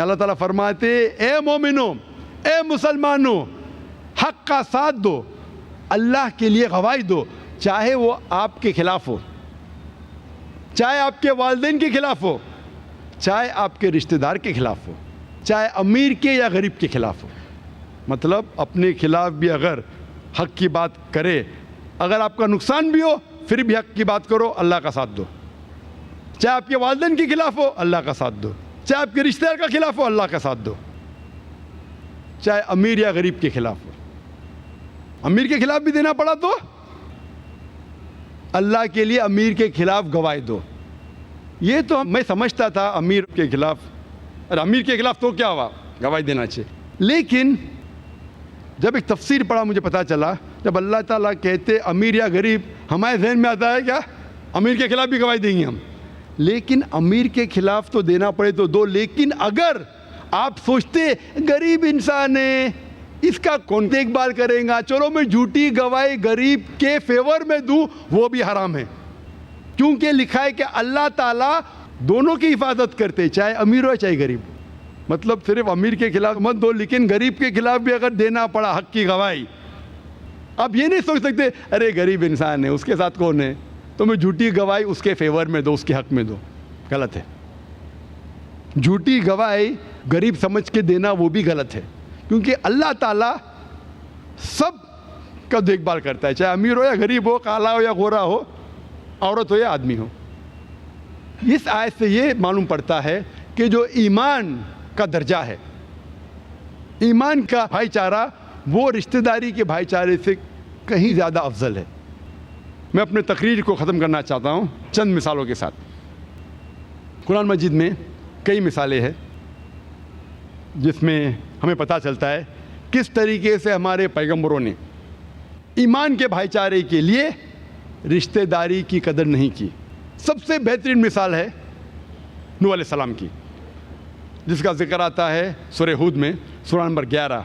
اللہ تعالیٰ فرماتے اے مومنو، اے مسلمانوں، حق کا ساتھ دو، اللہ کے لیے گواہی دو، چاہے وہ آپ کے خلاف ہو، چاہے آپ کے والدین کے خلاف ہو، چاہے آپ کے رشتہ دار کے خلاف ہو، چاہے امیر کے یا غریب کے خلاف ہو۔ مطلب اپنے خلاف بھی اگر حق کی بات کرے، اگر آپ کا نقصان بھی ہو پھر بھی حق کی بات کرو، اللہ کا ساتھ دو۔ چاہے آپ کے والدین کے خلاف ہو، اللہ کا ساتھ دو۔ چاہے آپ کے رشتہ دار کا خلاف ہو، اللہ کا ساتھ دو۔ چاہے امیر یا غریب کے خلاف ہو، امیر کے خلاف بھی دینا پڑا تو اللہ کے لیے امیر کے خلاف گواہی دو۔ یہ تو میں سمجھتا تھا امیر کے خلاف، اور امیر کے خلاف تو کیا ہوا، گواہی دینا چاہیے۔ لیکن جب ایک تفسیر پڑھا مجھے پتا چلا، جب اللہ تعالیٰ کہتے امیر یا غریب، ہمارے ذہن میں آتا ہے کیا امیر کے خلاف بھی گواہی دیں گے ہم، لیکن امیر کے خلاف تو دینا پڑے تو دو، لیکن اگر آپ سوچتے غریب انسان ہے اس کا کون دیکھ بھال کرے گا، چلو میں جھوٹی گواہی غریب کے فیور میں دوں، وہ بھی حرام ہے، کیونکہ لکھا ہے کہ اللہ تعالیٰ دونوں کی حفاظت کرتے، چاہے امیر ہو چاہے غریب۔ مطلب صرف امیر کے خلاف مت دو، لیکن غریب کے خلاف بھی اگر دینا پڑا حق کی گواہی، اب یہ نہیں سوچ سکتے ارے غریب انسان ہے اس کے ساتھ کون ہے تو میں جھوٹی گواہی اس کے فیور میں دو، اس کے حق میں دو، غلط ہے۔ جھوٹی گواہی غریب سمجھ کے دینا وہ بھی غلط ہے، کیونکہ اللہ تعالیٰ سب کا دیکھ بھال کرتا ہے، چاہے امیر ہو یا غریب ہو، کالا ہو یا گورا ہو، عورت ہو یا آدمی ہو۔ اس آیت سے یہ معلوم پڑتا ہے کہ جو ایمان کا درجہ ہے، ایمان کا بھائی چارہ، وہ رشتہ داری کے بھائی چارے سے کہیں زیادہ افضل ہے۔ میں اپنے تقریر کو ختم کرنا چاہتا ہوں چند مثالوں کے ساتھ۔ قرآن مجید میں کئی مثالیں ہیں جس میں ہمیں پتہ چلتا ہے کس طریقے سے ہمارے پیغمبروں نے ایمان کے بھائی چارے کے لیے رشتہ داری کی قدر نہیں کی۔ سب سے بہترین مثال ہے نوح علیہ السلام کی، جس کا ذکر آتا ہے سورہ ہود میں، سورہ نمبر 11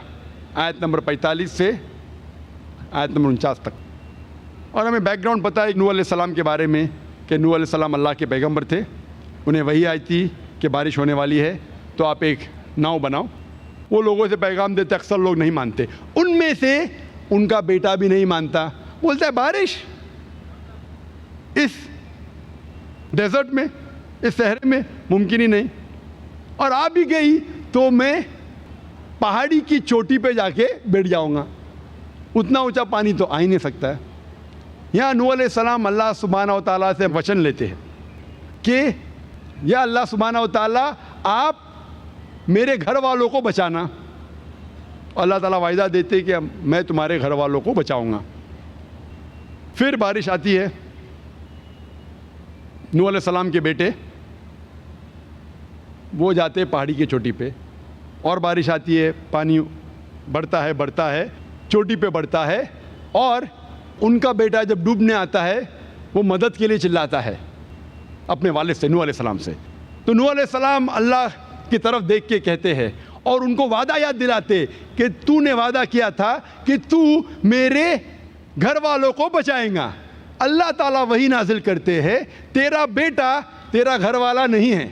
آیت نمبر 45 سے آیت نمبر 49 تک۔ اور ہمیں بیک گراؤنڈ پتہ ہے نوح علیہ السلام کے بارے میں کہ نوح علیہ السلام اللہ کے پیغمبر تھے، انہیں وحی آئی تھی کہ بارش ہونے والی ہے تو آپ ایک ناؤ بناؤ۔ وہ لوگوں سے پیغام دیتے، اکثر لوگ نہیں مانتے، ان میں سے ان کا بیٹا بھی نہیں مانتا، بولتا ہے بارش اس ڈیزرٹ میں، اس صحرے میں ممکن ہی نہیں، اور آ بھی گئی تو میں پہاڑی کی چوٹی پہ جا کے بیٹھ جاؤں گا، اتنا اونچا پانی تو آ ہی نہیں سکتا ہے۔ یہاں نوح علیہ السلام اللہ سبحانہ و تعالیٰ سے وچن لیتے ہیں کہ یا اللہ سبحانہ و تعالیٰ آپ میرے گھر والوں کو بچانا، اللہ تعالیٰ وعدہ دیتے کہ میں تمہارے گھر والوں کو بچاؤں گا۔ پھر بارش آتی ہے، نوح علیہ السلام کے بیٹے وہ جاتے پہاڑی کی چوٹی پہ، اور بارش آتی ہے، پانی بڑھتا ہے چوٹی پہ بڑھتا ہے، اور ان کا بیٹا جب ڈوبنے آتا ہے وہ مدد کے لیے چلاتا ہے اپنے والد سے، نوح علیہ السلام سے۔ تو نوح علیہ السلام اللہ کی طرف دیکھ کے کہتے ہیں اور ان کو وعدہ یاد دلاتے کہ تو نے وعدہ کیا تھا کہ تو میرے گھر والوں کو بچائیں گا۔ اللہ تعالیٰ وہی نازل کرتے ہیں تیرا بیٹا تیرا گھر والا نہیں ہے،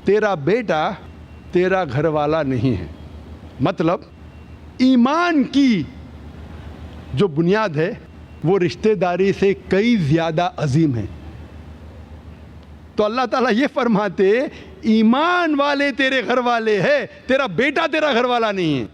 تیرا بیٹا تیرا گھر والا نہیں ہے۔ مطلب ایمان کی جو بنیاد ہے وہ رشتہ داری سے کئی زیادہ عظیم ہے۔ تو اللہ تعالیٰ یہ فرماتے ایمان والے تیرے گھر والے ہیں، تیرا بیٹا تیرا گھر والا نہیں ہے۔